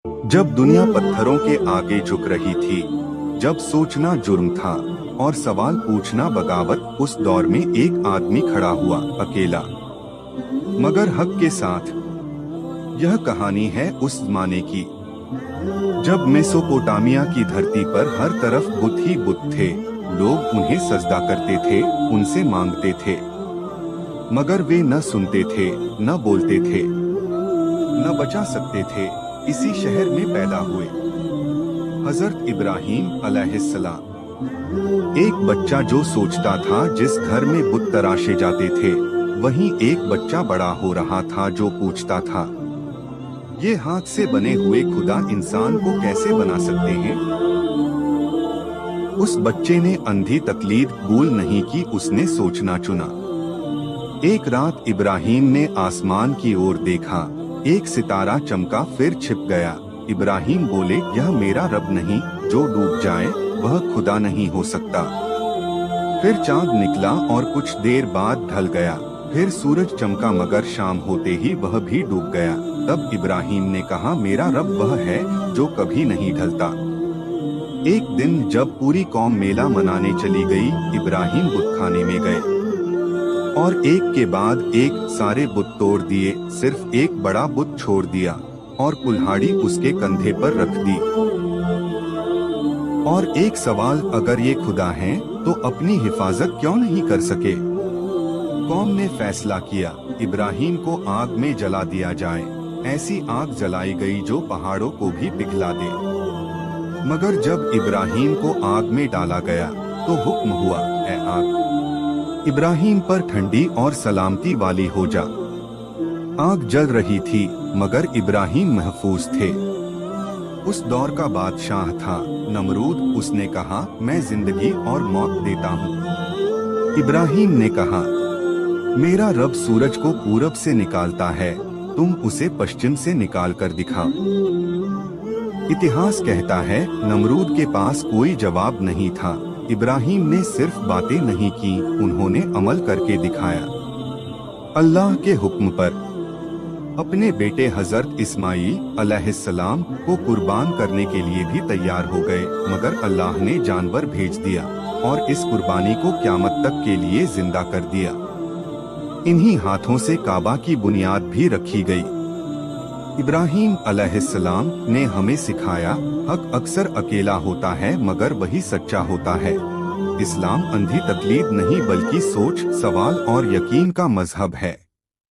जब दुनिया पत्थरों के आगे झुक रही थी, जब सोचना जुर्म था और सवाल पूछना बगावत, उस दौर में एक आदमी खड़ा हुआ, अकेला मगर हक के साथ। यह कहानी है उस जमाने की जब मेसोपोटामिया की धरती पर हर तरफ बुत ही बुत थे। लोग उन्हें सजदा करते थे, उनसे मांगते थे, मगर वे न सुनते थे, न बोलते थे, न बचा सकते थे। इसी शहर में पैदा हुए हजरत इब्राहीम अलैहिस्सलाम। एक बच्चा जो सोचता था जिस घर में बुत तराशे जाते थे, वहीं एक बच्चा बड़ा हो रहा था जो पूछता था, ये हाथ से बने हुए खुदा इंसान को कैसे बना सकते हैं। उस बच्चे ने अंधी तकलीद कबूल नहीं की, उसने सोचना चुना। एक रात इब्राहीम ने आसमान की ओर देखा, एक सितारा चमका फिर छिप गया। इब्राहीम बोले, यह मेरा रब नहीं, जो डूब जाए वह खुदा नहीं हो सकता। फिर चांद निकला और कुछ देर बाद ढल गया। फिर सूरज चमका मगर शाम होते ही वह भी डूब गया। तब इब्राहीम ने कहा, मेरा रब वह है जो कभी नहीं ढलता। एक दिन जब पूरी कौम मेला मनाने चली गई, इब्राहीम बुतखाने में गए और एक के बाद एक सारे बुत तोड़ दिए। सिर्फ एक बड़ा बुत छोड़ दिया और कुल्हाड़ी उसके कंधे पर रख दी। और एक सवाल, अगर ये खुदा हैं तो अपनी हिफाजत क्यों नहीं कर सके। कौम ने फैसला किया, इब्राहीम को आग में जला दिया जाए। ऐसी आग जलाई गई जो पहाड़ों को भी पिघला दे। मगर जब इब्राहीम को आग में डाला गया तो हुक्म हुआ, ऐ आग, इब्राहीम पर ठंडी और सलामती वाली हो जा। आग जल रही थी मगर इब्राहीम महफूज थे। उस दौर का बादशाह था नमरूद। उसने कहा, मैं जिंदगी और मौत देता हूँ। इब्राहीम ने कहा, मेरा रब सूरज को पूरब से निकालता है, तुम उसे पश्चिम से निकाल कर दिखाओ। इतिहास कहता है नमरूद के पास कोई जवाब नहीं था। इब्राहीम ने सिर्फ बातें नहीं की, उन्होंने अमल करके दिखाया। अल्लाह के हुक्म पर अपने बेटे हजरत इस्माईल अलैहिस्सलाम को कुर्बान करने के लिए भी तैयार हो गए, मगर अल्लाह ने जानवर भेज दिया और इस कुर्बानी को क़यामत तक के लिए जिंदा कर दिया। इन्हीं हाथों से काबा की बुनियाद भी रखी गई। इब्राहीम अलैहिस्सलाम ने हमें सिखाया, हक अक्सर अकेला होता है मगर वही सच्चा होता है। इस्लाम अंधी तकलीद नहीं बल्कि सोच, सवाल और यकीन का मजहब है।